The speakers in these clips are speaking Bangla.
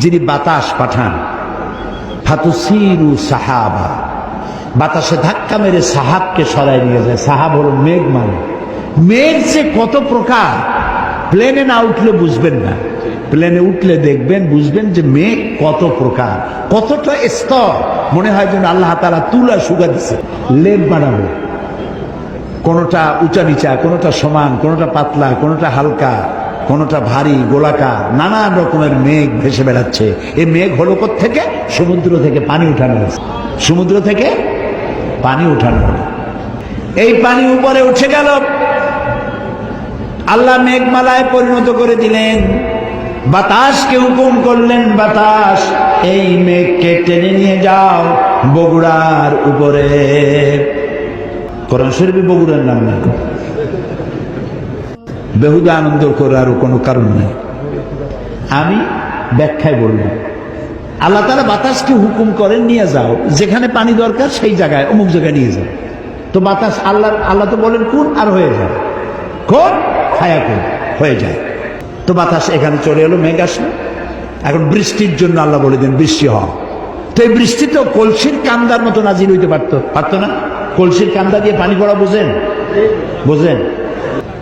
যিনি বাতাস পাঠান, ফাতুসিরু সাহাবা, বাতাসে ধাক্কা মেরে সাহাবকে সরাই নিয়ে যায়। সাহাব হলো মেঘ, মানে মেঘ যে কত প্রকার, প্লেনে না উঠলে বুঝবেন না, প্লেনে উঠলে দেখবেন, বুঝবেন যে মেঘ কত প্রকার, কতটা স্তর। মনে হয় যেন আল্লাহ তাআলা তুলা শুকা দিছে, লেপ বানাবো, কোনটা উঁচা নিচা, কোনটা সমান, কোনটা পাতলা, কোনটা হালকা, কোনটা ভারী, গোলাকার, নানান রকমের মেঘ ভেসে বেড়াচ্ছে। এই মেঘ হলো থেকে সমুদ্র থেকে পানি উঠানো হয়েছে, সমুদ্র থেকে পানি উঠানো হলো। এই পানি উপরে উঠে গেল, আল্লাহ মেঘমালায় পরিণত করে দিলেন, বাতাসকে হুকুম করলেন, বাতাস এই মেঘকে টেনে নিয়ে যাও বগুড়ার উপরে। কোরআন শরীফে বগুড়ার নাম নেই, বেহুদা আনন্দ করার কোনো কারণ নেই। আমি ব্যাখ্যায় বললাম, আল্লাহ তাআলা বাতাসকে হুকুম করেন, নিয়ে যাও যেখানে পানি দরকার সেই জায়গায়, অমুক জায়গায় নিয়ে যাও। তো বাতাস আল্লাহ তো বলেন কোন, আর হয়ে যায়, কোন ছায়া কোন হয়ে যায়। তো বাতাস এখানে চলে এলো, মেঘ আসলো। এখন বৃষ্টির জন্য আল্লাহ বলে দেন বৃষ্টি হয়। তো এই বৃষ্টি তো কলসির কান্দার মতো নাজিল হইতে পারতো না? কলসির কান্দা দিয়ে পানি পড়া বোঝেন? বোঝেন?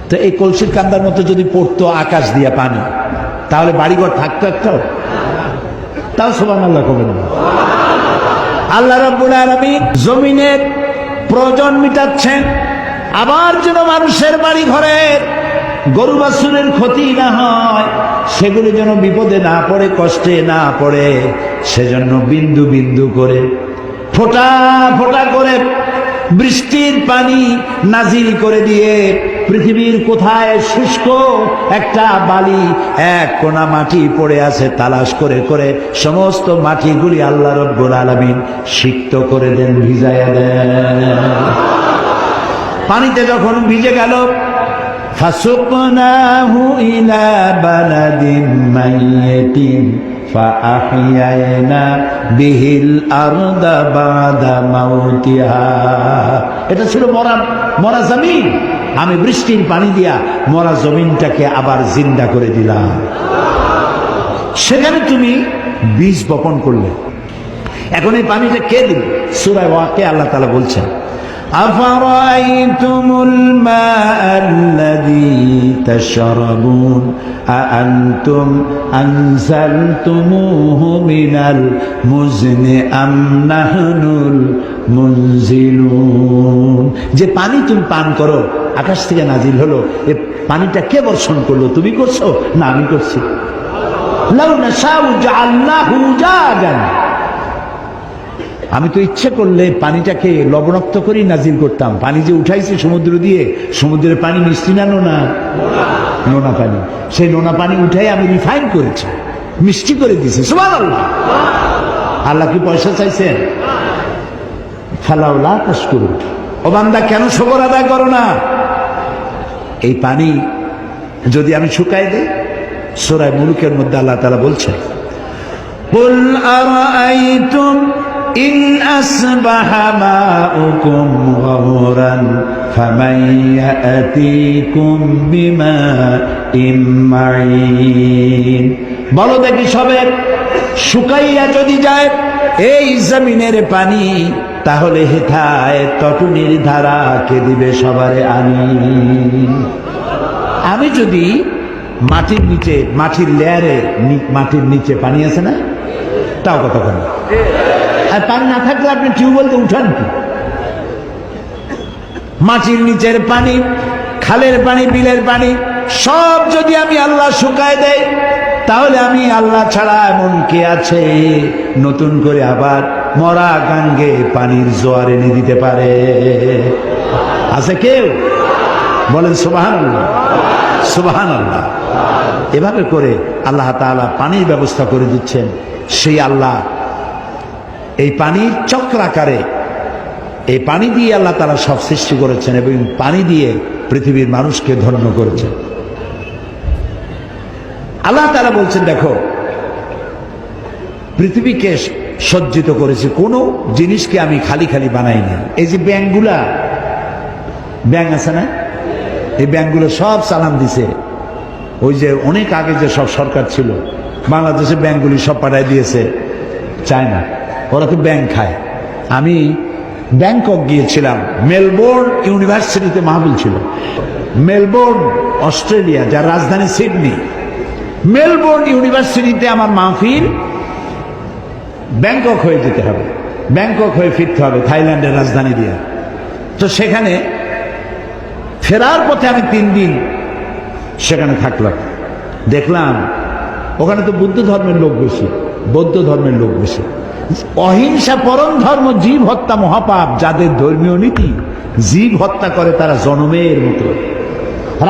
তো এই কলসির কান্দার মতো যদি পড়তো আকাশ দিয়া পানি, তাহলে বাড়িঘর থাকতো একটাও? তাও সুবহানাল্লাহ কবেন না। আল্লাহ রাব্বুল আলামিন জমিনের প্রয়োজন মিটাচ্ছেন, আবার যেন মানুষের বাড়ি ঘরের গরু বাছুরের ক্ষতি না হয়, সেগুলি যেন বিপদে না পড়ে, কষ্টে না পড়ে, সেজন্য বিন্দু বিন্দু করে, ফোঁটা ফোঁটা করে বৃষ্টির পানি নাজিল করে দিয়ে পৃথিবীর কোথায় শুষ্ক একটা বালি, এক কোনা মাটি পড়ে আছে, তালাশ করে করে সমস্ত মাটিগুলি আল্লাহ রাব্বুল আলামিন সিক্ত করে দেন, ভিজায়া দেন। পানিতে যখন ভিজে গেল, ফাসুকনাহু ইলা বালাদিন মাইয়িতিন ফাআহইয়ানা বিহিল আরদা বাদা মাউতিহা। এটা ছিল মরা জমিন, আমি বৃষ্টির পানি দিয়া মরা জমিনটাকে আবার জিন্দা করে দিলাম। সেখানে তুমি বীজ বপন করলে। এখন এই পানিটা কে দিল? সূরা ওয়াকিয়া আল্লাহ তাআলা বলছেন, আফারাআইতুমুল মাআল্লাযী তাশরাবুন আআনতুম আনজালতুমুহু মিনাল মুজনি আম নাহনুল মুনজিলুন। যে পানি তুমি পান করো, আকাশ থেকে নাজিল হলো, এই পানিটা কে বর্ষণ করলো? তুমি করছো না আমি করছি? লাউ নাশাউ জাআলনাহু জাজান। আমি তো ইচ্ছে করলে পানিটাকে লবণাক্ত করেই নাজিল করতাম। পানি যে উঠাইছে সমুদ্র দিয়ে, সমুদ্রের পানি মিষ্টি না নোনা? নোনা পানি। সেই নোনা পানি উঠাই আমি রিফাইন করেছি, মিষ্টি করে দিয়েছি। সুবহানাল্লাহ। আল্লাহ কি পয়সা চাইছেন? ফালাউলা তাশকুরুন। ও বান্দা, কেন শুকর আদায় করো না? এই পানি যদি আমি শুকাই দেই, সূরা মুলুকের মধ্যে আল্লাহ তাআলা বলছেন, কুল আরাআইতুম ইন আসবাহা মাউকুম গাওরান ফামান ইয়াতিকুম বিমাইন মাইন। বলো দেখি, সবে শুকাইয়া যদি যায় এই জমিনের পানি, তাহলে হেথায় তটুনির ধারা কে দিবে সবারে আনি। আমি যদি মাটির নিচে, মাটির লেয়ারে, মাটির নিচে পানি আছে না, তাও কতক্ষণ, আর পানি না থাকলে আপনি টিউবওয়েল তো উঠান কি? মাটির নিচের পানি, খালের পানি, বিলের পানি সব যদি আমি আল্লাহ শুকায় দেই, তাহলে আমি আল্লাহ ছাড়া এমন কে আছে নতুন করে আবার মরা গাঙ্গে পানির জোয়ার এনে দিতে পারে? আছে কেউ? বলেন সুবহানাল্লাহ, সুবহানাল্লাহ। এভাবে করে আল্লাহ তাআলা পানির ব্যবস্থা করে দিচ্ছেন। সেই আল্লাহ এই পানির চক্রাকারে, এই পানি দিয়ে আল্লাহ তাআলা সব সৃষ্টি করেছেন এবং পানি দিয়ে পৃথিবীর মানুষকে ধন্য করেছেন। আল্লাহ তাআলা বলছেন, দেখো পৃথিবীকে সজ্জিত করেছে, কোনো জিনিসকে আমি খালি খালি বানাইনি। এই যে ব্যাংকগুলা, ব্যাংক আছে না, এই ব্যাংকগুলো সব সালাম দিছে। ওই যে অনেক আগে যে সব সরকার ছিল, বাংলাদেশে ব্যাংকগুলি সব পাঠায় দিয়েছে চায়না, ওরা তো ব্যাংক খায়। আমি ব্যাংকক গিয়েছিলাম, মেলবোর্ন ইউনিভার্সিটিতে মাহফিল ছিল। মেলবোর্ন অস্ট্রেলিয়া, যার রাজধানী সিডনি, মেলবোর্ন ইউনিভার্সিটিতে আমার মাহফিল। ব্যাংকক হয়ে যেতে হবে, ব্যাংকক হয়ে ফিরতে হবে থাইল্যান্ডের রাজধানী দিয়ে। তো সেখানে ফেরার পথে আমি 3 দিন সেখানে থাকলাম। দেখলাম ওখানে তো বুদ্ধ ধর্মের লোক বেশি, বৌদ্ধ ধর্মের লোক বেশি। অহিংসা পরম ধর্ম, জীব হত্যা মহাপাপ। যাদের ধর্মীয় নীতি, জীব হত্যা করে তারা জনমের মতো।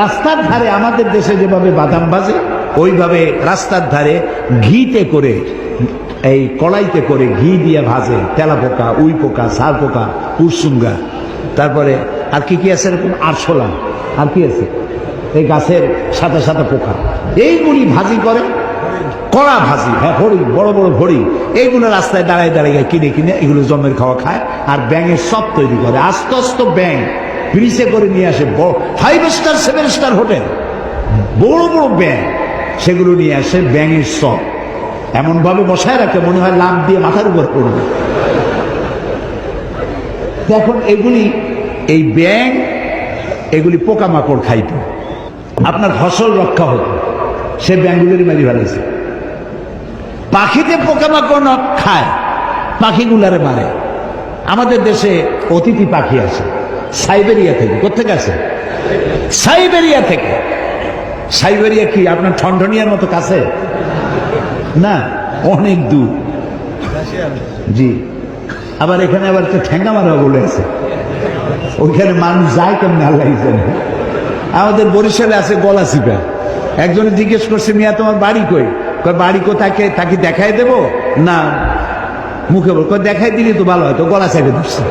রাস্তার ধারে আমাদের দেশে যেভাবে বাদাম ভাজে, ওইভাবে রাস্তার ধারে ঘিতে করে, এই কড়াইতে করে ঘি দিয়ে ভাজে। তেলা পোকা, উই পোকা, সার পোকা, উরসুঙ্গা, তারপরে আর কি কি আছে এরকম, আরশোলা, আর কি আছে এই গাছের সাথে সাথে পোকা, এইগুলি ভাজি করে। কড়া ভাজি, হ্যাঁ, হরি, বড় বড় হরি, এইগুলো রাস্তায় দাঁড়ায় দাঁড়িয়ে কিনে কিনে এগুলো জমের খাওয়া খায়। আর ব্যাঙের সব তৈরি করে, আস্তে আস্তে ব্যাঙ ব্রিজে করে নিয়ে আসে, 5 স্টার 7 স্টার হোটেল, বড় বড় ব্যাঙ, সেগুলো নিয়ে আসে। ব্যাঙের সব এমন ভাবে বসায় রাখে মনে হয় লাভ দিয়ে মাথার উপর পড়বে। দেখুন এগুলি, এই ব্যাঙ এগুলি পোকামাকড় খাইত, আপনার ফসল রক্ষা হতো, সে ব্যাঙগুলোরই মারি ফেলেছে। পাখিতে পোকামাকড় খায়, পাখিগুলারে মারে। আমাদের দেশে অতিথি পাখি আছে সাইবেরিয়া থেকে। কোথেকে আছে? সাইবেরিয়া থেকে। সাইবেরিয়া কি আপনার ঠনঠনিয়ার মতো কাছে না, অনেক দূর। জি, আবার এখানে আবার একটা ঠেঙ্গা মারা বলে আছে, ওইখানে মানুষ যায় কেমন আল্লাহ জানে। আমাদের বরিশালে আছে গলাচিপা। একজনে জিজ্ঞেস করছে, মিয়া তোমার বাড়ি কই? বাড়ি কোথায়, তাকে দেখাই দেব না মুখে বল, দেখাই দিলি তো ভালো হয়, তো গলা চাপে দিচ্ছে।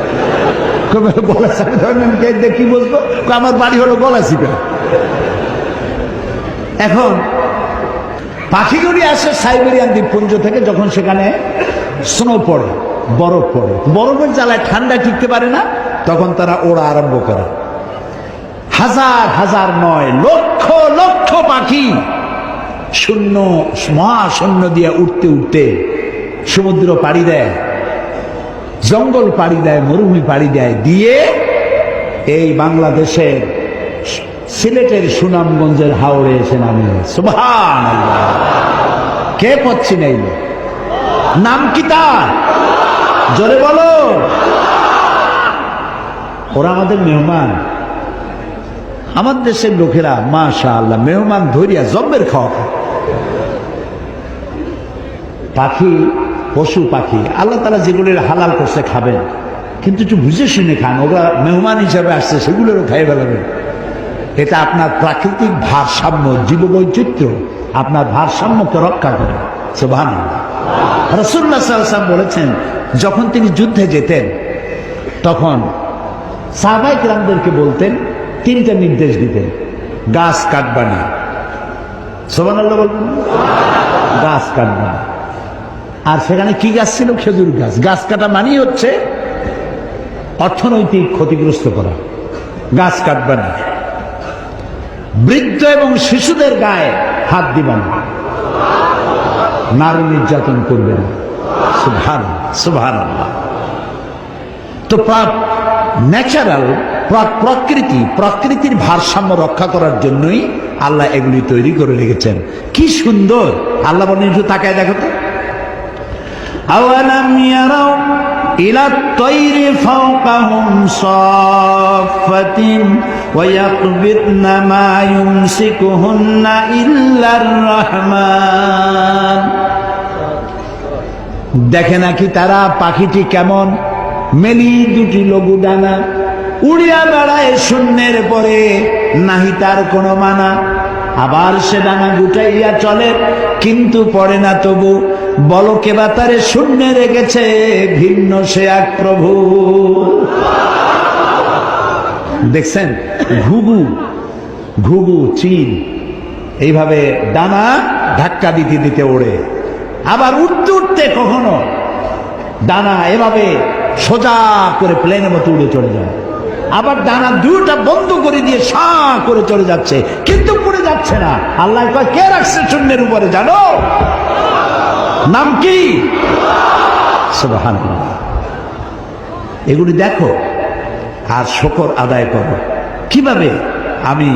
গলা চাপে ধরেন কি বলবো, আমার বাড়ি হলো গলাচিপা। এখন পাখিগুলি আসে সাইবেরিয়ান দ্বীপপুঞ্জ থেকে, যখন সেখানে স্নো পড়ে, বরফ পড়ে, বরফের জ্বালায় ঠান্ডা টিকতে পারে না, তখন তারা ওড়া আরম্ভ করে। হাজার হাজার নয়, লক্ষ লক্ষ পাখি শূন্য, মহাশূন্য দিয়ে উঠতে উঠতে সমুদ্র পাড়ি দেয়, জঙ্গল পাড়ি দেয়, মরুভূমি পাড়ি দেয়, দিয়ে এই বাংলাদেশের সিলেটের সুনামগঞ্জের হাওড়ে এসে নামে। সুবহানাল্লাহ! কে পচ্ছি নাইল? নাম কি তার? জোরে বলো। ওরা আমাদের মেহমান। আমার দেশের লোকেরা মাশাআল্লাহ মেহমান ধরিয়া জব্বের খাওয়া খায়। পাখি, পশু পাখি আল্লাহ তাআলা যেগুলোর হালাল করছে খাবেন, কিন্তু একটু বুঝে শুনে খান। ওরা মেহমান হিসাবে আসছে, সেগুলোরও খাইয়ে ফেলাবেন। এটা আপনার প্রাকৃতিক ভারসাম্য, জীববৈচিত্র্য, আপনার ভারসাম্যকে রক্ষা করে। সুবহানাল্লাহ। রাসূলুল্লাহ সাল্লাল্লাহু আলাইহি ওয়াসাল্লাম বলেছেন, যখন তিনি যুদ্ধে যেতেন তখন সাহাবায়ে কেরামদেরকে বলতেন, 3টা নির্দেশ দিতেন, গাছ কাটবা না। সুবহানাল্লাহ বলবেন, গাছ কাটবা না। আর সেখানে কি গাছ ছিল? খেজুর গাছ। গাছ কাটা মানেই হচ্ছে অর্থনৈতিক ক্ষতিগ্রস্ত করা। গাছ কাটবা না। বৃদ্ধ এবং শিশুদের গায়ে হাত দিবা না। নারী নির্যাতন করবে না। সুবহানাল্লাহ, সুবহানাল্লাহ। তো ন্যাচারাল প্রকৃতির ভারসাম্য রক্ষা করার জন্যই আল্লাহ এগুলি তৈরি করে রেখেছেন। কি সুন্দর! আল্লাহ বলেন, একটু তাকায় দেখো তো। আওয়ালাম ইয়ারাউ ইলা তায়রি ফাওকাহুম সাফাতিন ওয়া ইয়াকবিদনা মা ইউমসিকুহুন্না ইল্লার রহমান। দেখে নাকি তারা পাখিটি কেমন? মেলি দুটি লঘু ডানা, উড়িয়া বেড়ায় শূন্যের পরে, নাহি তার কোনো মানা। আবার সে ডানা গুটাইয়া চলে, কিন্তু পড়ে না তবু। বলো কে বা তারে শূন্যে রেখেছে, ভিন্ন সে এক প্রভু। দেখছেন, ঘুঘু, ঘুঘু, চিল এইভাবে ডানা ধাক্কা দিতে দিতে ওড়ে। আবার উঠতে উঠতে কখনো ডানা এভাবে সোজা করে প্লেনের মতো উড়ে চলে যায়। আবার ডানা দুটা বন্ধ করে দিয়ে সাঁ করে চলে যাচ্ছে, কিন্তু পড়ে যাচ্ছে না। আল্লাহ কয়, কে রাখছে শূন্যের উপরে জানো? নাম কি? সুবহানাল্লাহ। এগুলি দেখো আর শুকর আদায় করো। কিভাবে আমি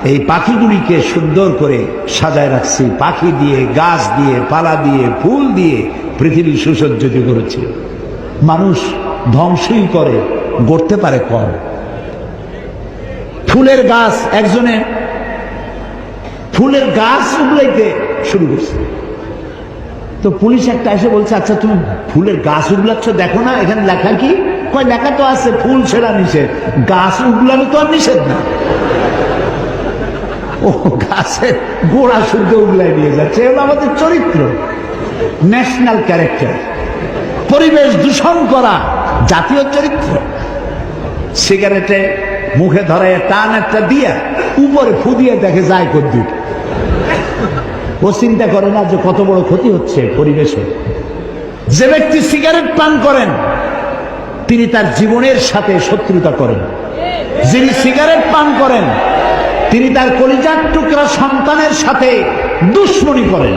এই পাখিগুলিকে সুন্দর করে সাজায় রাখছি, পাখি দিয়ে, গাছ দিয়ে, পালা দিয়ে, ফুল দিয়ে পৃথিবী সুসজ্জিত করেছে। মানুষ ধ্বংসই করে, গড়তে পারে কম। ফুলের গাছ, একজনে ফুলের গাছ উগলাইতে শুরু করছে, তো পুলিশ একটা এসে বলছে, আচ্ছা তুমি ফুলের গাছ উগলাচ্ছ, দেখো না এখানে লেখা কি? কয় লেখা তো আছে ফুল ছেঁড়া নিষেধ, গাছ উগলানো তো আর নিষেধ না। ও গাছের গোড়া শুদ্ধ উগলাই নিয়ে যাচ্ছে। এগুলো আমাদের চরিত্র, ন্যাশনাল ক্যারেক্টার। পরিবেশ দূষণ করা জাতীয় চরিত্র। সিগারেটে মুখে ধরায় টান একটা দিয়া উপরে ফু দিয়ে দেখে যায় কদ্দুর। ও চিন্তা করে না যে কত বড় ক্ষতি হচ্ছে পরিবেশে। যে ব্যক্তি সিগারেট পান করেন তিনি তার জীবনের সাথে শত্রুতা করেন। যিনি সিগারেট পান করেন তিনি তার কলিজার টুকরা সন্তানের সাথে দুশ্মনী করেন।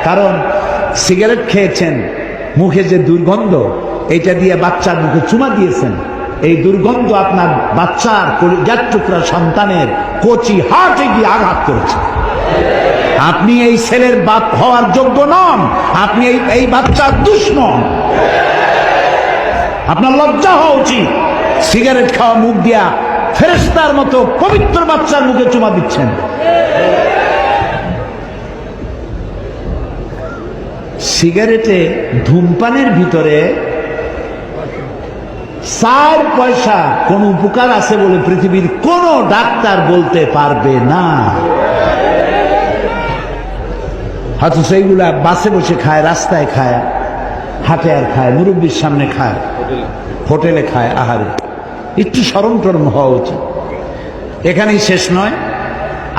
কারণ সিগারেট খেয়েছেন, মুখে যে দুর্গন্ধ, এটা দিয়ে বাচ্চার মুখে চুমা দিয়েছেন, এই দুর্গন্ধ আপনার বাচ্চার কলিজার টুকরা সন্তানের কচি হার্টে গিয়ে আঘাত করেছে। আপনি এই ছেলের বাপ হওয়ার যোগ্য নন, আপনি এই বাচ্চার দুশ্মন। আপনার লজ্জা হওয়া উচিত। সিগারেট খাওয়া মুখ দিয়া ফেরেশতার মতো পবিত্র বাচ্চার মুখে চুমা দিচ্ছেন। সিগারেটে ধূমপানের ভিতরে 4 পয়সা কোন উপকার আছে বলে পৃথিবীর কোন ডাক্তার বলতে পারবে না। হয়তো সেইগুলা বাসে বসে খায়, রাস্তায় খায়, হাটে আর খায়, মুরব্বীর সামনে খায়, হোটেলে খায়। আহারে, একটু শরম টরম হওয়া উচিত। এখানেই শেষ নয়,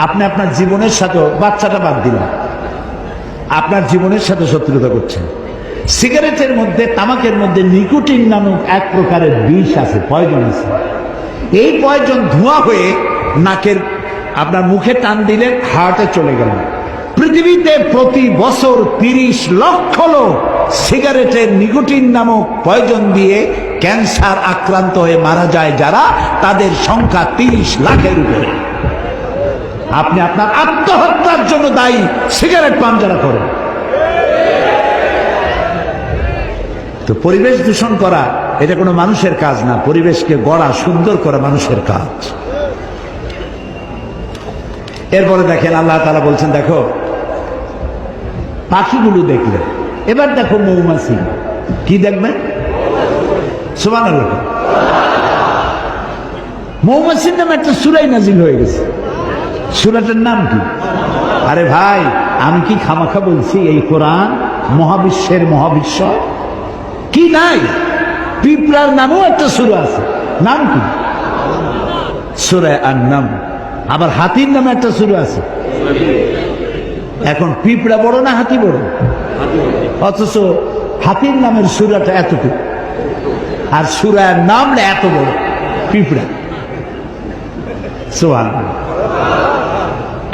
আপনি আপনার জীবনের সাথে, বাচ্চাটা বাদ দিলাম, আপনার জীবনের সাথে শত্রুতা করছেন। সিগারেটের মধ্যে, তামাকের মধ্যে নিকোটিন নামক এক প্রকারের বিষ আছে, পয়জন আছে। এই পয়জন ধোঁয়া হয়ে নাকের আপনার মুখে টান দিলে হার্টে চলে গেল। পৃথিবীতে প্রতি বছর 30 লক্ষ লোক সিগারেটের নিকোটিন নামক পয়জন দিয়ে ক্যান্সার আক্রান্ত হয়ে মারা যায় যারা, তাদের সংখ্যা 30 লাখের উপরে। আপনি আপনার আত্মহত্যার জন্য দায়ী সিগারেট পান যারা করেন। তো পরিবেশ দূষণ করা এটা কোনো মানুষের কাজ না, পরিবেশকে গড়া, সুন্দর করা মানুষের কাজ। এরপরে দেখেন আল্লাহ তাআলা বলছেন, দেখো পাখিগুলো দেখলে, এবার দেখো মৌমাছি। কি দেখবেন? সুবহানাল্লাহ। মৌমাছির নামে একটা সূরা নাজিল হয়ে গেছে। সূরাটার নাম কি? আরে ভাই, আমি কি খামাখা বলছি? এই কোরআন মহাবিশ্বের মহাবিশ্ব কি নাই? পিঁপড়ার নামেও একটা সূরা আছে, নাম কি? সূরা আন-নাম। আবার হাতির নামে একটা সূরা আছে। এখন পিঁপড়া বড় না হাতি বড়? অথচ হাতির নামের সূরাটা এতটুকু, আর সূরার নাম এত বড়, পিঁপড়া। সুবহানাল্লাহ।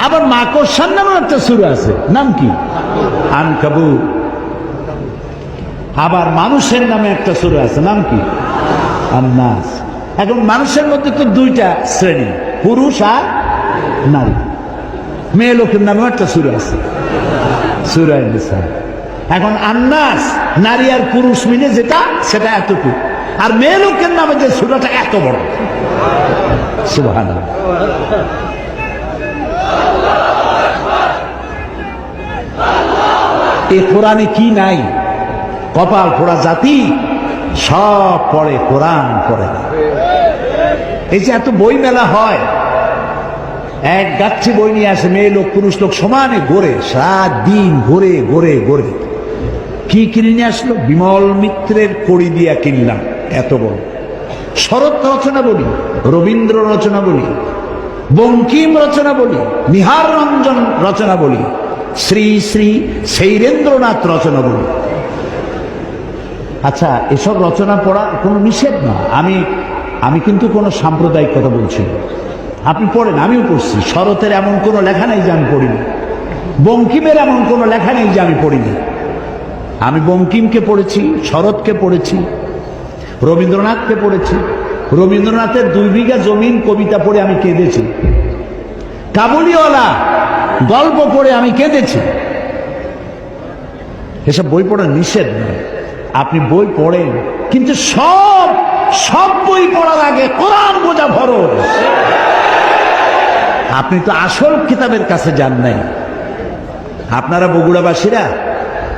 আবার মাকড়সার নামেও একটা সূরা আছে, নাম কি? আনকাবুত। আবার মানুষের নামে একটা সূরা আছে, নাম কি? আন-নাস। এখন মানুষের মধ্যে তো 2টা শ্রেণী, পুরুষ আর নারী। মেয়ে লোকের নামেও একটা সূরা আছে, সূরা নিসা। এখন আন-নাস নারী আর পুরুষ মিলে যেটা, সেটা এতটুকু। আর মেয়ে লোকের নামে যে সূরাটা এত বড়। সুবহানাল্লাহ। এই কোরআনে কি নাই? কপাল পোড়া জাতি, সব পড়ে, কোরআন পড়ে না। এই যে এত বই মেলা হয়, এক গাচ্ছি বই নিয়ে আসে, মেয়ে লোক পুরুষ লোক সমানে ঘোরে, সাত দিন ঘোরে ঘোরে ঘোরে। কি কিনে নিয়ে আসলো? বিমল মিত্রের কড়ি দিয়া কিনলাম, এত বড়। শরৎ রচনা বলি, রবীন্দ্র রচনা বলি, বঙ্কিম রচনা বলি, নিহার রঞ্জন রচনা বলি, শ্রী শ্রী শৈলেন্দ্রনাথ রচনা বলি। আচ্ছা, এসব রচনা পড়া কোনো নিষেধ না। আমি কিন্তু কোনো সাম্প্রদায়িক কথা বলছি না। আপনি পড়েন, আমিও পড়ছি। শরতের এমন কোনো লেখা নেই যে আমি পড়িনি। বঙ্কিমের এমন কোনো লেখা নেই যে আমি পড়িনি। আমি বঙ্কিমকে পড়েছি, শরৎকে পড়েছি, রবীন্দ্রনাথকে পড়েছি। রবীন্দ্রনাথের 2 বিঘা জমিন কবিতা পড়ে আমি কেঁদেছি। কাবুলিওয়ালা গল্প পড়ে আমি কেঁদেছি। এসব বই পড়া নিষেধ নয়, আপনি বই পড়েন, কিন্তু সব বই পড়ার আগে কোরআন বোঝা ফরজ। আপনি তো আসল কিতাবের কাছে যান নাই। আপনারা বগুড়াবাসীরা,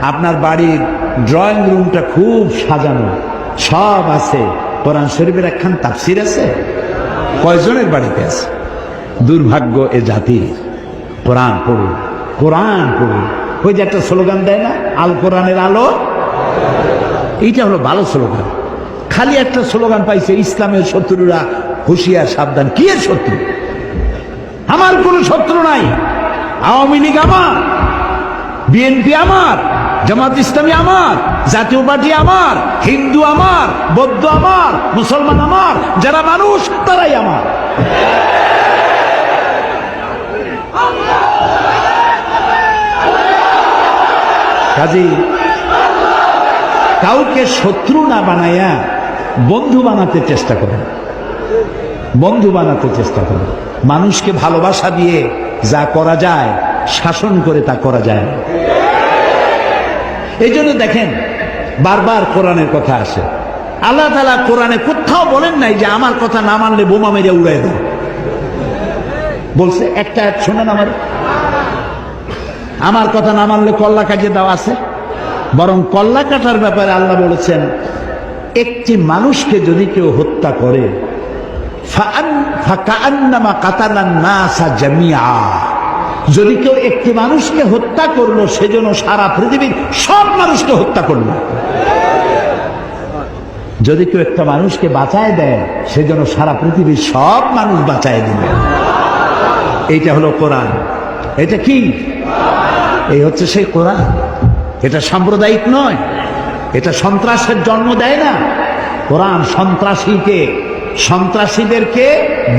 আপনার বাড়ির ড্রয়িং রুমটা খুব সাজানো, সব আছে, কোরআন শরীফের একখান তাফসির আছে? কয়জনের বাড়িতে আছে? দুর্ভাগ্য এ জাতির। কোরআন পড়ুন, কোরআন পড়ুন। ওই যে একটা স্লোগান দেয় না, আল কোরআনের আলো, এইটা হলো ভালো স্লোগান। খালি একটা স্লোগান পাইছে, ইসলামের শত্রুরা হুঁশিয়ার সাবধান। কি এর শত্রু? আমার কোনো শত্রু নাই। আওয়ামী লীগ আমার, বিএনপি আমার, জামাত ইসলামী আমার, জাতীয় পার্টি আমার, হিন্দু আমার, বৌদ্ধ আমার, মুসলমান আমার, যারা মানুষ তারাই আমার। কাজী কাউকে শত্রু না বানাইয়া বন্ধু বানাতে চেষ্টা করেন, বন্ধু বানাতে চেষ্টা করেন। মানুষকে ভালোবাসা দিয়ে যা করা যায়, শাসন করে তা করা যায় না। এই জন্য দেখেন বারবার কোরআনের কথা আসে। আল্লাহ তাআলা কোরআনে কোথাও বলেন নাই যে আমার কথা না মানলে বোমা মেরে উড়াই দেয়। বলছে একটা শোনেন, আমার কথা না মানলে কল্লা কাটিয়ে দাও আছে। বরং কল্লা কাটার ব্যাপারে আল্লাহ বলেছেন, একটি মানুষকে যদি কেউ হত্যা করে, ফাকান্নামা কাতালান নাসা জামিআ, যদি কেউ একটি মানুষকে হত্যা করলো, সেজন্য সারা পৃথিবীর সব মানুষকে হত্যা করলো। যদি কেউ একটা মানুষকে বাঁচায় দেয়, সেজন্য সারা পৃথিবীর সব মানুষ বাঁচায় দিবে। এইটা হলো কোরআন। এটা কি? এই হচ্ছে সেই কোরআন। এটা সাম্প্রদায়িক নয়, এটা সন্ত্রাসের জন্ম দেয় না। কোরআন সন্ত্রাসীদেরকে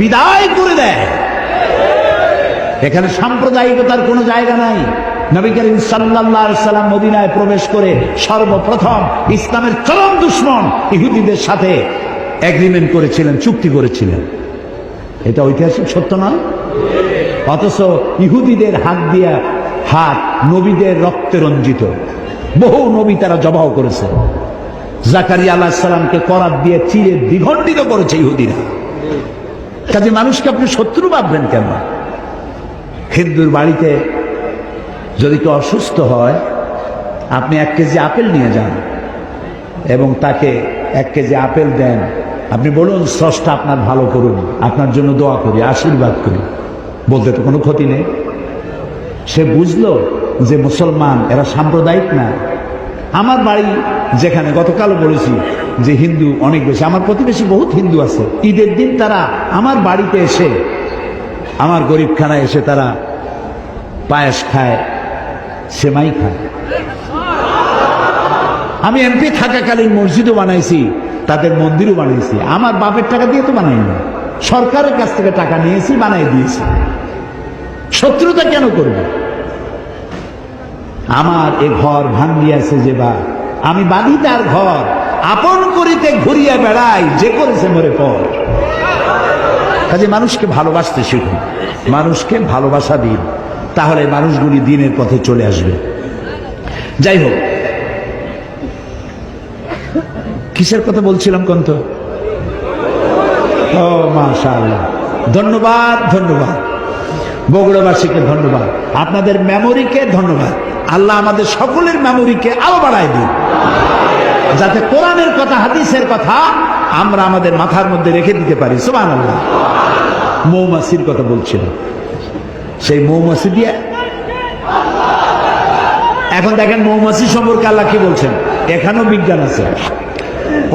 বিদায় করে দেয়। এখানে সাম্প্রদায়িকতার কোনো জায়গা নাই। নবী করিম সাল্লাল্লাহু আলাইহি সাল্লাম মদিনায় প্রবেশ করে সর্বপ্রথম ইসলামের চরম দুশমন ইহুদিদের সাথে এগ্রিমেন্ট করেছিলেন, চুক্তি করেছিলেন। এটা ঐতিহাসিক সত্য নয়? অথচ ইহুদিদের হাত নবীদের রক্তে রঞ্জিত। বহু নবী তারা জবাহ করেছে। জাকারিয়া আলাইহিস সালামকে করাত দিয়ে চিরে দ্বিখণ্ডিত করেছে ইহুদিরা। কাজে মানুষকে আপনি শত্রু ভাববেন কেন? হিন্দুর বাড়িতে যদি কেউ অসুস্থ হয়, আপনি 1 কেজি আপেল নিয়ে যান এবং তাকে 1 কেজি আপেল দেন। আপনি বলুন, স্রষ্টা আপনার ভালো করুন, আপনার জন্য দোয়া করি, আশীর্বাদ করি। বলতে তো কোনো ক্ষতি নেই। সে বুঝলো যে মুসলমান এরা সাম্প্রদায়িক না। আমার বাড়ি যেখানে গতকালও বলেছি যে হিন্দু অনেক বেশি, আমার প্রতিবেশী বহুত হিন্দু আছে। ঈদের দিন তারা আমার বাড়িতে এসে, আমার গরিবখানায় এসে তারা পায়েস খায়, সেমাই খায়। আমি এমপি থাকাকালীন মসজিদও বানাইছি, তাদের মন্দিরও বানাইছি। আমার বাপের টাকা দিয়ে তো বানাইনি, সরকারের কাছ থেকে টাকা নিয়েছি, বানাই দিয়েছি। শত্রুতা কেন করব? আমার এ ঘর ভাঙ্গিয়াছে যে বা, আমি বাঁধি তার ঘর, আপন করিতে ঘুরিয়া বেড়াই, যে করেছে মরে পর। কাজে মানুষকে ভালোবাসতে শিখুন, মানুষকে ভালোবাসা দিন, তাহলে মানুষগুলি দিনের পথে চলে আসবে। যাই হোক, কিসের কথা বলছিলাম কোন তো? ও মাশাআল্লাহ, ধন্যবাদ, ধন্যবাদ বগুড়াবাসীকে, ধন্যবাদ আপনাদের মেমোরিকে, ধন্যবাদ। আল্লাহ আমাদের সকলের মেমোরিকে আরো বাড়ায় দিন, যাতে কোরআনের কথা, হাদিসের কথা আমরা আমাদের মাথার মধ্যে রেখে দিতে পারি। সুবহানাল্লাহ। মৌমাছির কথা বলছিল, সেই মৌমাছি দিয়ে এখন দেখেন মৌমাছি সম্পর্কে আল্লাহ কি বলছেন। এখানেও বিজ্ঞান আছে।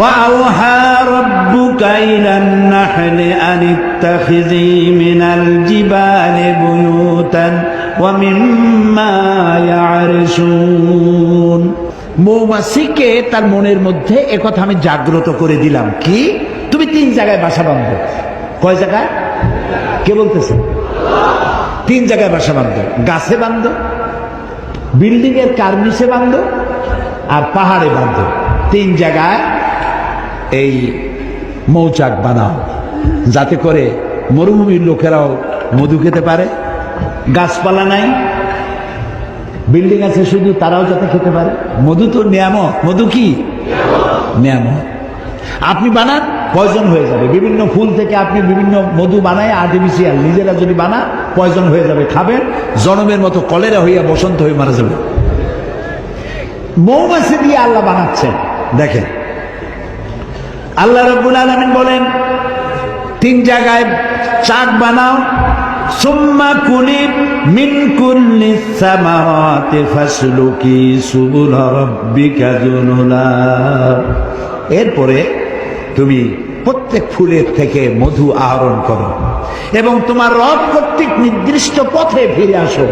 وَأَوْحَى رَبُّكَ إِلَى النَّحْلِ أَنِ اتَّخِذِي مِنَ الْجِبَالِ بُيُوتًا وَمِمَّا يَعْرِشُونَ। মৌমাছিকে তার মনের মধ্যে একথা আমি জাগ্রত করে দিলাম, কি তুমি 3 জায়গায় বাসা বাঁধো। কয় জায়গায়? কে বলতেছে? 3 জায়গায় বাসা বাঁধো। গাছে বাঁধো, বিল্ডিং এর কার্নিশে বাঁধো আর পাহাড়ে বাঁধো, 3 জায়গায় এই মৌচাক বানাও, যাতে করে মরুভূমির লোকেরাও মধু খেতে পারে। গাছপালা নাই, বিল্ডিং আছে শুধু, তারাও যাতে খেতে পারে। মধু তো নিয়ামত। মধু কি নিয়ামত? আপনি বানান, পয়জন হয়ে যাবে। বিভিন্ন ফুল থেকে আপনি বিভিন্ন মধু বানায়, আর্টিফিশিয়াল, নিজেরা যদি বানান পয়জন হয়ে যাবে, খাবেন জনমের মতো কলেরা হইয়া বসন্ত হয়ে মারা যাবে। মৌমাছি দিয়ে আল্লাহ বানাচ্ছেন। দেখেন আল্লাহ রাব্বুল আলামিন বলেন 3 জায়গায় চাক বানাও। সুম্মা কুলি মিন কুল্লি সামারাতি ফাসলুকি সুবুলা রাব্বিকা যুনুলা। এরপরে তুমি প্রত্যেক ফুলের থেকে মধু আহরণ করো এবং তোমার রব কর্তৃক নির্দিষ্ট পথে ফিরে আসো।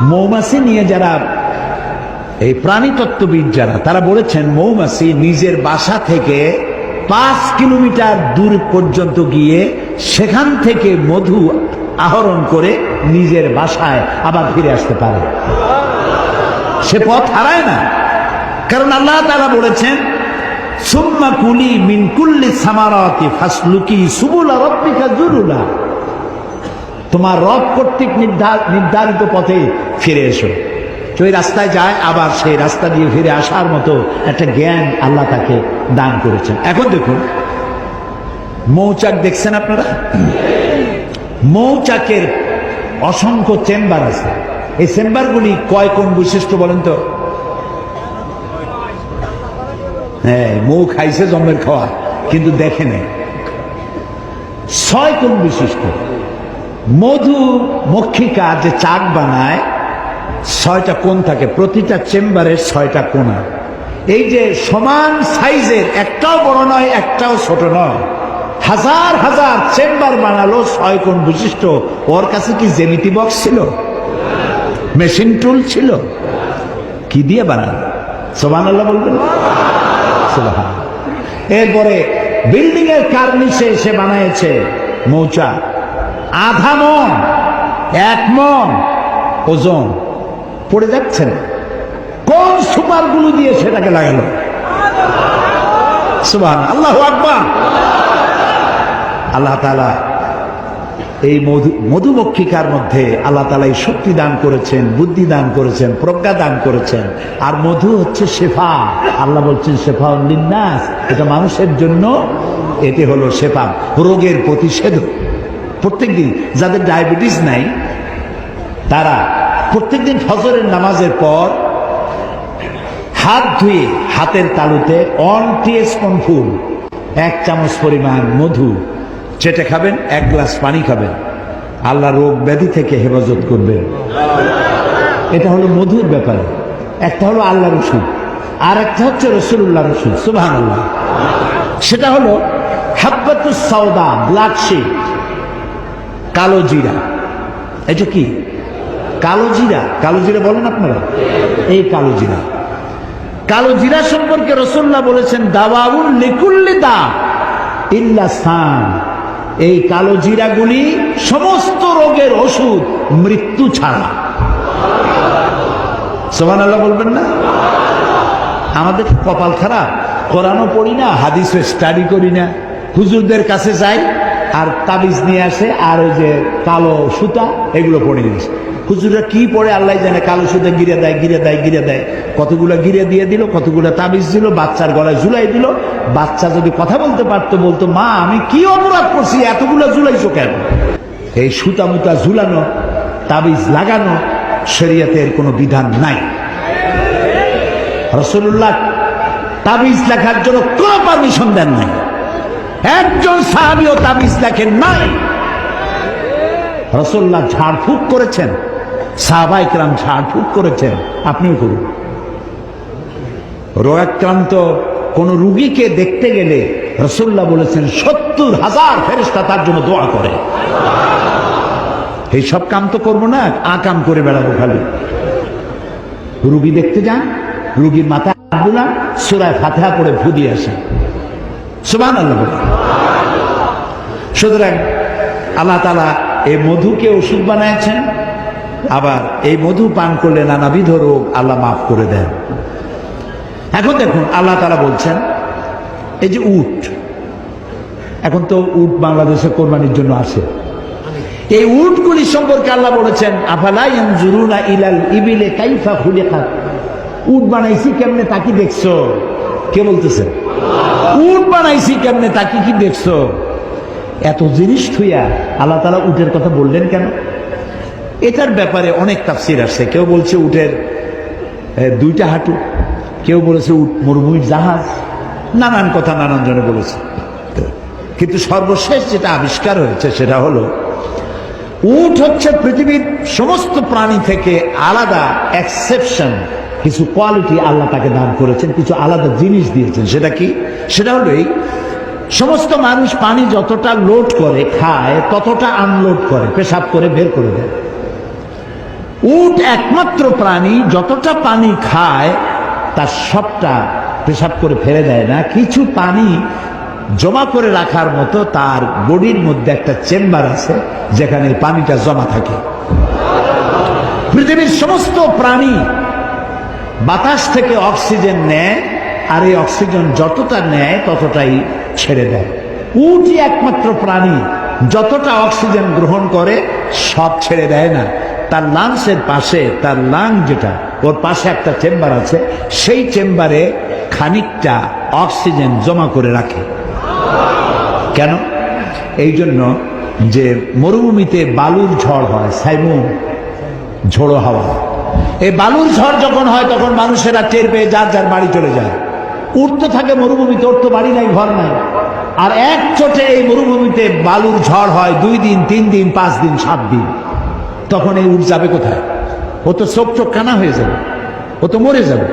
মৌমাছি নিয়ে যারা এই প্রাণীতত্ত্ববিদ যারা, তারা বলেছেন মৌমাছি নিজের বাসা থেকে 5 কিলোমিটার দূর পর্যন্ত গিয়ে সেখান থেকে মধু আহরণ করে নিজের বাসায় আবার ফিরে আসতে পারে। সে পথ হারায় না, কারণ আল্লাহ তাআলা বলেছেন সুম্মা কুলি মিন কুল্লি সামারাতি ফাসলুকি সুবুলা রাব্বিকা যুনুলা। তোমার রব কর্তৃক নির্ধারিত পথে ফিরে এসো। ওই রাস্তায় যায়, আবার সেই রাস্তা দিয়ে ফিরে আসার মতো একটা জ্ঞান আল্লাহ তাকে দান করেছেন। এখন দেখুন মৌচাক দেখছেন আপনারা? মৌচাকের অসংখ্য চেম্বার আছে। এই চেম্বারগুলি কয় কোণ বিশিষ্ট বলেন তো? হ্যাঁ, মৌ খাইছে জন্মের খাওয়া, কিন্তু দেখে নেই। 6 কোণ বিশিষ্ট। মধু মক্ষিকা যে চাক বানায় 6টা কোণ থাকে, প্রতিটা চেম্বারের 6টা কোণা। এই যে সমান সাইজের, একটাও বড় নয় একটাও ছোট নয়, হাজার হাজার চেম্বার বানালো 6 কোণ বিশিষ্ট। ওর কাছে কি জ্যামিতি বক্স ছিল? মেশিন টুল ছিল? কি দিয়ে বানালো? সুবহানাল্লাহ বলবেন? সুবহানাল্লাহ। এরপরে বিল্ডিং এর কার্নিশে সে বানাইছে মৌচাক, 1/2 মণ 1 মণ ওজন, পড়ে যাচ্ছে না। কোন সুপার গ্লু দিয়ে সেটাকে লাগালো? সুবহানাল্লাহ, আল্লাহু আকবার। আল্লাহ তাআলা এই মধুমক্ষিকার মধ্যে আল্লাহ তাআলা এই শক্তি দান করেছেন, বুদ্ধি দান করেছেন, প্রজ্ঞা দান করেছেন। আর মধু হচ্ছে শেফা। আল্লাহ বলছেন শেফাউন লিন্নাস, এটা মানুষের জন্য, এটি হলো শেফা, রোগের প্রতিষেধক। প্রত্যেকদিন যাদের ডায়াবেটিস নাই তারা প্রত্যেকদিন ফজরের নামাজের পর হাত ধুয়ে হাতের তালুতে 1 টিস্পুন ফুল, 1 চামচ পরিমাণ মধু চেটে খাবেন, 1 গ্লাস পানি খাবেন। আল্লাহ রোগ ব্যাধি থেকে হেফাজত করবেন। এটা হলো মধুর ব্যাপারে। একটা হলো আল্লাহর ওষুধ, আর একটা হচ্ছে রাসূলুল্লাহর ওষুধ। সুবহানাল্লাহ। সেটা হলো হাব্বাতুস সাওদা, ব্ল্যাক শিট, কালো জিরা। এটা কি? কালো জিরা। কালো জিরা বলেন আপনারা? এই কালো জিরা। কালো জিরা সম্পর্কে রাসূলুল্লাহ বলেছেন দাওয়াউন লিকুল্লি দা ইল্লা সাম। এই কালো জিরাগুলি সমস্ত রোগের ওষুধ, মৃত্যু ছাড়া। সুবহানাল্লাহ বলবেন না? আমাদের কপাল খারাপ, কোরআনও পড়ি না, হাদিসও স্টাডি করি না, হুজুরদের কাছে যাই আর তাবিজ নিয়ে আসে, আর ওই যে কালো সুতা এগুলো পড়ে নিয়েছে। হুজুররা কি পড়ে আল্লাহ জানে, কালো সুতা গিরে দেয়, গিরে দেয়, গিরে দেয়। কতগুলো গিরে দিয়ে দিল, কতগুলো তাবিজ দিল, বাচ্চার গলায় ঝুলাই দিল। বাচ্চা যদি কথা বলতে পারতো, বলতো মা আমি কি অপরাধ করছি, এতগুলো ঝুলাইছো কেন? এই সুতা মুতা ঝুলানো, তাবিজ লাগানো শরীয়তের কোনো বিধান নাই। রাসূলুল্লাহ তাবিজ লেখার জন্য কোনো পারমিশন দেন নাই। একজন সাহাবীও তাবিজ লেখেন নাই। রাসূলুল্লাহ ঝাড়ফুঁক করেছেন, সাহাবায়ে কেরাম ঝাড়ফুঁক করেছেন, আপনিও করুন। রোগাক্রান্ত কোন রুগীকে দেখতে গেলে রাসূলুল্লাহ বলেছেন 70,000 ফেরেশতা তার জন্য দোয়া করে। এই সব কাম তো করবো না, আকাম করে বেড়াবো খালি। রুগী দেখতে যান, রুগীর মাথায় হাত বুলান, সূরা ফাতিহা পড়ে ফু দিয়ে আসেন। সুবহানাল্লাহ। সুতরাং আল্লাহ তাআলা এই মধুকে ওষুধ বানিয়েছেন, আবার এই মধু পান করলে নানাবিধ রোগ আল্লাহ মাফ করে দেন। এখন দেখুন আল্লাহ তাআলা বলছেন এই যে উট, এখন তো উট বাংলাদেশে কোরবানির জন্য আসে, এই উটগুলি সম্পর্কে আল্লাহ বলেছেন আফালা ইয়ানজুরুনা ইলাল ইবিলি কাইফা খুলিকাত, উট বানাইছি কেমনে তা কি দেখছো? কে বলতেছে? উট বানাইছি কেমনে তা কি দেখছো? এত জিনিস থুইয়া আল্লাহ তাআলা উটের কথা বললেন কেন? এটার ব্যাপারে অনেক তাফসীর আসছে। কেউ বলছে উটের দুইটা হাঁটু, কেউ বলেছে উট মরুভূমির জাহাজ, নানান কথা নানান জনে বলেছে। কিন্তু সর্বশেষ যেটা আবিষ্কার হয়েছে সেটা হলো উট হচ্ছে পৃথিবীর সমস্ত প্রাণী থেকে আলাদা এক্সেপশন, কিছু কোয়ালিটি আল্লাহ তাকে দান করেছেন, কিছু আলাদা জিনিস দিয়েছেন। সেটা কি? সেটা হলো এই সমস্ত মানুষ পানি যতটা লোড করে খায় ততটা আনলোড করে, পেশাব করে বের করে দেয়। উট একমাত্র প্রাণী যতটা পানি খায় তার সবটা পেশাব করে ফেলে দেয় না, কিছু পানি জমা করে রাখার মতো তার বডির মধ্যে একটা চেম্বার আছে যেখানে পানিটা জমা থাকে। পৃথিবীর সমস্ত প্রাণী বাতাস থেকে অক্সিজেন নেয়, আর এই অক্সিজেন যতটা নেয় ততটাই ছেড়ে দেয়। উটই একমাত্র প্রাণী যতটা অক্সিজেন গ্রহণ করে সব ছেড়ে দেয় না। তার লাংসের পাশে, তার লাং যেটা, ওর পাশে একটা চেম্বার আছে, সেই চেম্বারে খানিকটা অক্সিজেন জমা করে রাখে। কেন? এই জন্য যে মরুভূমিতে বালুর ঝড় হয়, সাইমুন, ঝোড়ো হাওয়া, এই বালুর ঝড় যখন হয় তখন মানুষেরা টের পেয়ে যার যার বাড়ি চলে যায়। উঠতে থাকে মরুভূমিতে, ওর তো বাড়ি নাই, ঘর নাই। আর এক চোটে এই মরুভূমিতে বালুর ঝড় হয় 2 দিন 3 দিন 5 দিন 7 দিন, তখন এই উঠ যাবে কোথায়? ও তো চোখ কানা হয়ে যাবে, ও তো মরে যাবে।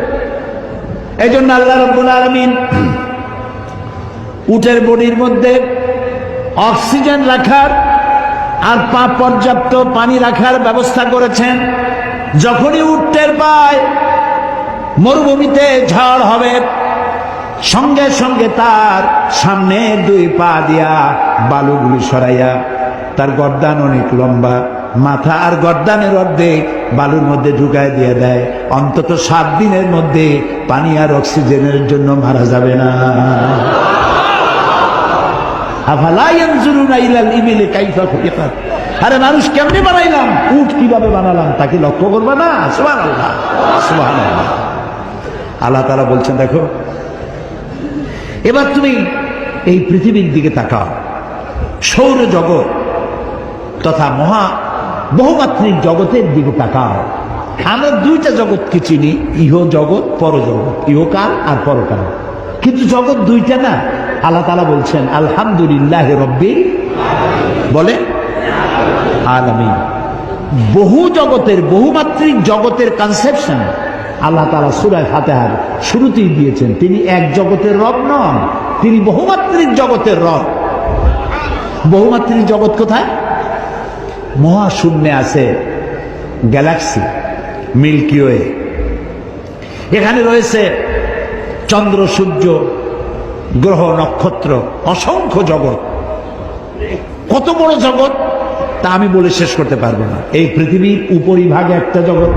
এই জন্য আল্লাহ রাব্বুল আলামিন উটের বডির মধ্যে অক্সিজেন রাখার আর পর্যাপ্ত পানি রাখার ব্যবস্থা করেছেন। যখনই উট টের পায় মরুভূমিতে ঝড় হবে, সঙ্গে সঙ্গে তার সামনে 2 পা দিয়া বালুগুলি সরাইয়া, তার গর্দান অনেক লম্বা, মাথা আর গর্দানের অর্ধেক বালুর মধ্যে ঢুকায় দিয়ে দেয়। অন্তত 7 দিনের মধ্যে পানি আর অক্সিজেনের জন্য মারা যাবে না। আফালা ইয়ানজুরুনা ইলাল ইবিলি কাইফা খুলিকাত, আরে মানুষ কেমনে বানাইলাম, উট কিভাবে বানালাম তা কি লক্ষ্য করবে না? সুবহানাল্লাহ, সুবহানাল্লাহ। আল্লাহ তাআলা বলছেন দেখো, এবার তুমি এই পৃথিবীর দিকে তাকাও, সৌরজগৎ তথা বহুমাত্রিক জগতের দিকে তাকাও। আমরা 2টা জগৎকে চিনি, ইহ জগৎ, পরজগৎ, ইহকাল আর পরকাল। কিন্তু জগৎ 2টা না। আল্লাহ তাআলা বলছেন আলহামদুলিল্লাহ রব্বিল বলে আলামিন। বহু জগতের, বহুমাত্রিক জগতের কনসেপশন আল্লাহ তাআলা সূরা ফাতিহার শুরুতেই দিয়েছেন। তিনি এক জগতের রব নন, তিনি বহুমাত্রিক জগতের রব। বহুমাত্রিক জগৎ কোথায়? মহাশূন্যে আছে গ্যালাক্সি, মিল্কি ওয়ে, এখানে রয়েছে চন্দ্র, সূর্য, গ্রহ, নক্ষত্র, অসংখ্য জগৎ। কত বড় জগৎ তা আমি বলে শেষ করতে পারবো না। এই পৃথিবীর উপরিভাগে একটা জগৎ,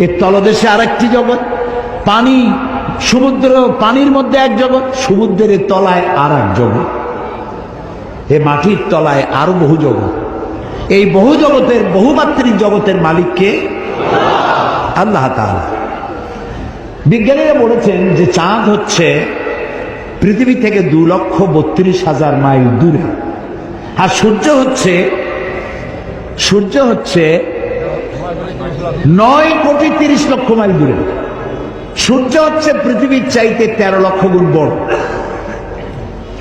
এর তলদেশে আরেকটি জগৎ, পানি, সমুদ্র, পানির মধ্যে এক জগৎ, সমুদ্রের তলায় আর এক জগৎ, এ মাটির তলায় আরো বহু জগৎ। এই বহু জগতের, বহুমাত্রিক জগতের মালিককে আল্লাহ তাআলা। বিজ্ঞানীরা বলেছেন যে চাঁদ হচ্ছে পৃথিবী থেকে 2,32,000 মাইল দূরে, আর সূর্য হচ্ছে 9,30,00,000 মাইল দূরে। সূর্য হচ্ছে পৃথিবীর চাইতে 13 লক্ষ গুণ বড়।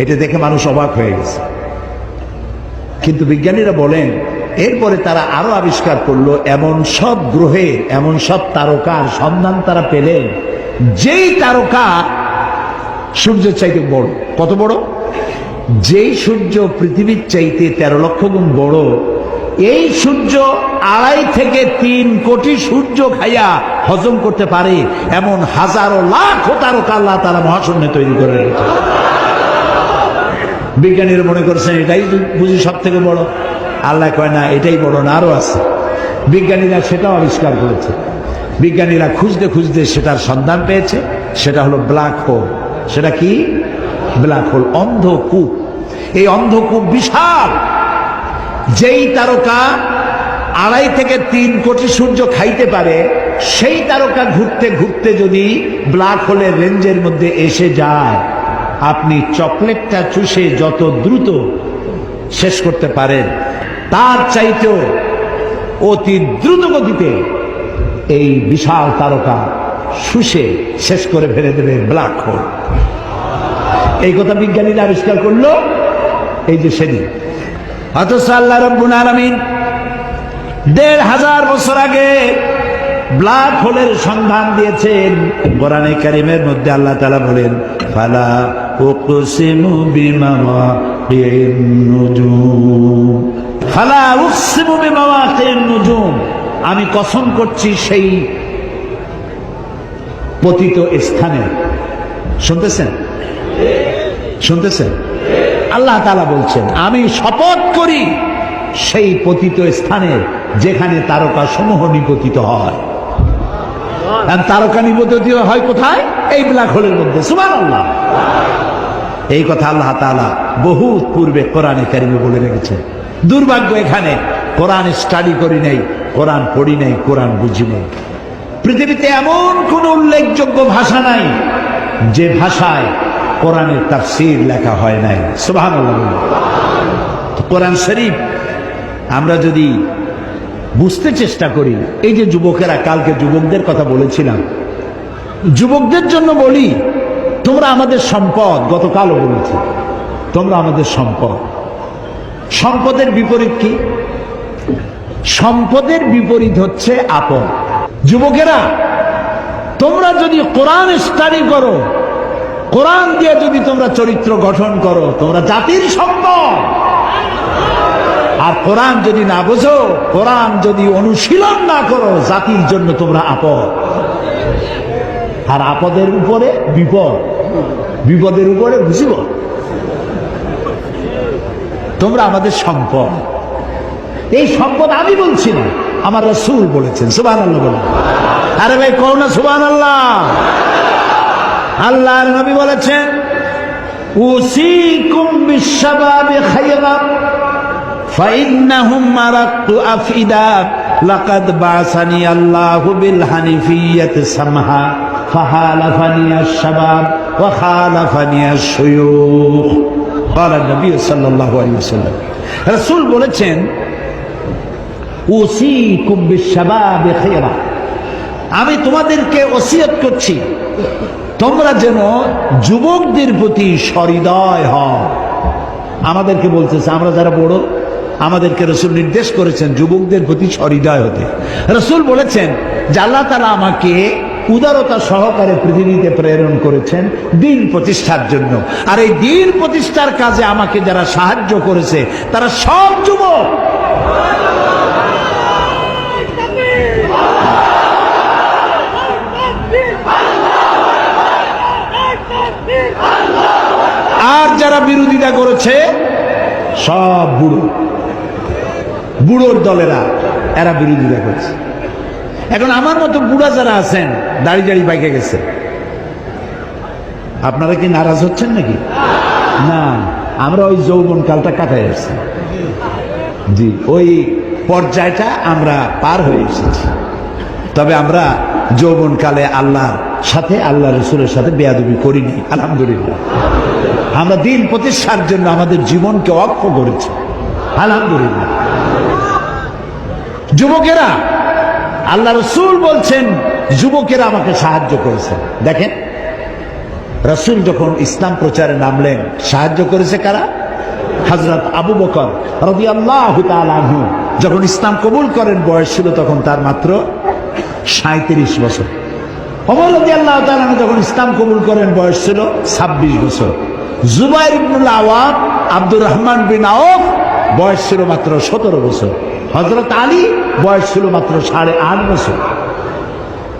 এটা দেখে মানুষ অবাক হয়ে গেছে। কিন্তু বিজ্ঞানীরা বলেন এরপরে তারা আরো আবিষ্কার করলো, এমন সব গ্রহে, এমন সব তারকার সন্ধান তারা পেলেন যেই তারকা সূর্যের চাইতে বড়। কত বড়? যেই সূর্য পৃথিবীর চাইতে 13 লক্ষ গুণ বড়, এই সূর্য 2.5 থেকে 3 কোটি সূর্য খাইয়া হজম করতে পারে এমন হাজারো লাখ তারকা আল্লাহ তাআলা মহাশূন্যে তৈরি করে রেখেছে। বিজ্ঞানীরা মনে করছেন এটাই বুঝি সব থেকে বড়। আল্লাহ কয় না, এটাই বড় না, আরো আছে। বিজ্ঞানীরা সেটাও আবিষ্কার করেছে। বিজ্ঞানীরা খুঁজতে খুঁজতে সেটার সন্ধান পেয়েছে, সেটা হলো ব্ল্যাক হোল। সেটা কি? ব্ল্যাক হোল, অন্ধকূপ। এই অন্ধকূপ বিশাল। যেই তারকা 2.5 থেকে 3 কোটি সূর্য খাইতে পারে, সেই তারকা ঘুরতে ঘুরতে যদি ব্ল্যাক হোলের রেঞ্জের মধ্যে এসে যায়, আপনি চকলেটটা চুষে যত দ্রুত শেষ করতে পারেন, তার চাইতেও অতি দ্রুত গতিতে এই বিশাল তারকা শুষে শেষ করে ফেলে দেবে ব্ল্যাক হোল। এই কথা বিজ্ঞানীরা আবিষ্কার করলো এই যে সেদিন। অথচ আল্লাহ রাব্বুল আলামিন 1500 বছর আগে ব্ল্যাক হোলের সন্ধান দিয়েছেন। কোরআনে কারীমের মধ্যে আল্লাহ তাআলা বলেন, ফালা উকসিমু বিমাওয়াকিন নুজুম, ফালা উকসিমু বিমাওয়াকিন নুজুম, আমি কসম করছি সেই পতিত স্থানে। শুনতেছেন? শুনতেছেন? আল্লাহ তাআলা বলছেন, আমি শপথ করি সেই পতিত স্থানে যেখানে তারকা সমূহ নিপতিত হয়। তারকা নিপতিত হয় কোথায়? এই ব্ল্যাক হোলের মধ্যে। সুবহানাল্লাহ। এই কথা আল্লাহ তাআলা বহু পূর্বে কোরআনে কারিমে বলে রেখেছেন। দুর্ভাগ্য, এখানে কোরআন স্টাডি করি নাই, কোরআন পড়ি নাই, কোরআন বুঝি নাই। পৃথিবীতে এমন কোন উল্লেখযোগ্য ভাষা নাই যে ভাষায় কোরআনের তাফসীর লেখা হয় নাই। সুবহানাল্লাহ। কোরআন শরীফ আমরা যদি বুঝতে চেষ্টা করি, এই যে যুবকেরা, কালকে যুবকদের কথা বলেছিলাম, যুবকদের জন্য বলি, তোমরা আমাদের সম্পদ। গতকালও বলেছি, তোমরা আমাদের সম্পদ। সম্পদের বিপরীত কি? সম্পদের বিপরীত হচ্ছে আপন। যুবকেরা, তোমরা যদি কোরআন স্টাডি করো, কোরআন দিয়ে যদি তোমরা চরিত্র গঠন করো, তোমরা জাতির সম্পদ। আর কোরআন যদি না বোঝো, কোরআন যদি অনুশীলন না করো, জাতির জন্য তোমরা আপদ। আর আপদের উপরে বিপদ, বিপদের উপরে মুসিবত। তোমরা আমাদের সম্পদ। এই সম্পদ আমি বলছি না, আমার রাসূল বলেছেন। সুবহানাল্লাহ বলেন। আরে ভাই, কও না সুবহানাল্লাহ। আল্লাহর নবী বলেছেন, উসিকুম বিশ-শাবাবি খায়রা ফাইন্নাহুম মারাতু আফিদা লাকাদ বাসানি আল্লাহু বিল হানিফিয়্যাতি সামহা ফাহালাফানি আশ-শাবাব ওয়া খালাফানি আশ-শুয়ুখ। ক্বালা নবী সাল্লাল্লাহু আলাইহি ওয়াসাল্লাম। রাসূল বলেছেন, উসিকুম বিশ-শাবাবি খায়রা, আমি তোমাদেরকে ওসিয়ত করছি তোমরা যেন যুবকদের প্রতি সহৃদয় হও। আমাদেরকে বলতেছে, আমরা যারা বড়, আমাদেরকে রাসূল নির্দেশ করেছেন যুবকদের প্রতি সহৃদয় হতে। রাসূল বলেছেন যে আল্লাহ তাআলা আমাকে উদারতা সহকারে পৃথিবীতে প্রেরণ করেছেন দ্বীন প্রতিষ্ঠার জন্য। আর এই দ্বীন প্রতিষ্ঠার কাজে আমাকে যারা সাহায্য করেছে তারা সব যুবক। আর যারা বিরোধিতা করেছে সব বুড়ো, বুড়োর দলেরা, এরা বিরোধিতা করেছে। এখন আমার মতো বুড়া যারা আছেন, দাড়ি দাড়ি পাইকে গেছে, আপনারা কি নারাজ হচ্ছেন নাকি? না, আমরা ওই যৌবন কালটা কাটাই আসছি। জি, ওই পর্যায়টা আমরা পার হয়ে এসেছি। তবে আমরা যৌবন কালে আল্লাহর সাথে, আল্লাহ রাসূলের সাথে বেয়াদবি করিনি, আলহামদুলিল্লাহ। আমরা দ্বীন প্রতিষ্ঠার জন্য আমাদের জীবনকে অক্ষ করেছি, আলহামদুলিল্লাহ। যুবকেরা, আল্লাহ রাসূল বলছেন যুবকেরা আমাকে সাহায্য করেছেন। দেখেন, রাসূল যখন ইসলাম প্রচারে নামলেন, সাহায্য করেছে কারা? হযরত আবু বকর রাদিয়াল্লাহু তাআলা আনহু যখন ইসলাম কবুল করেন, বয়স ছিল তখন তার মাত্র 37 বছর। ওমর রাদিয়াল্লাহু তাআলা যখন ইসলাম কবুল করেন, বয়স ছিল 26 বছর। জুবাইর ইবনুল আওয়াম, আব্দুর রহমান বিন আওফ, বয়স ছিল মাত্র 17 বছর। হযরত আলী বয়স ছিল মাত্র 8.5 বছর।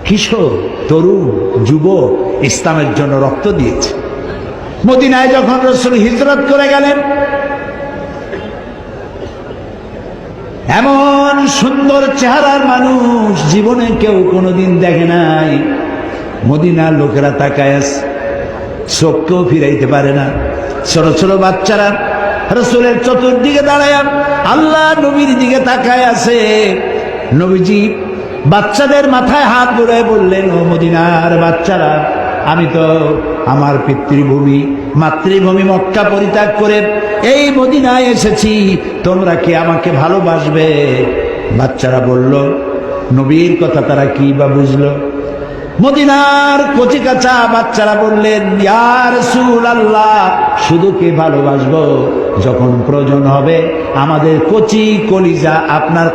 কিশোর, তরুণ, যুবক ইসলামের জন্য রক্ত দিয়েছে। মদিনায় যখন রাসূল হিজরত করে গেলেন, এমন সুন্দর চেহারার মানুষ জীবনে কেউ কোনোদিন দেখে নাই। মদিনার লোকেরা তাকায় আছে, চোখকেও ফিরাইতে পারে না। ছোট ছোট বাচ্চারা রাসূলের চতুর্দিকে দাঁড়ায় আল্লাহ নবীর দিকে তাকায় আছে। নবীজি বাচ্চাদের মাথায় হাত বুলায় বললেন, ও মদিনার বাচ্চারা, আমি তো আমার পিতৃভূমি মাতৃভূমি মক্কা পরিত্যাগ করে এই মদিনায় এসেছি, তোমরা কি আমাকে ভালোবাসবে? বাচ্চারা বলল, নবীর কথা তারা কি বা বুঝলো? মদিনার কচি কাঁচা বাচ্চারা বললেন, ইয়া রাসূলুল্লাহ, শুধু কি ভালোবাসবো, যখন প্রয়োজন হবে আমাদের কচি কলিজা আপনার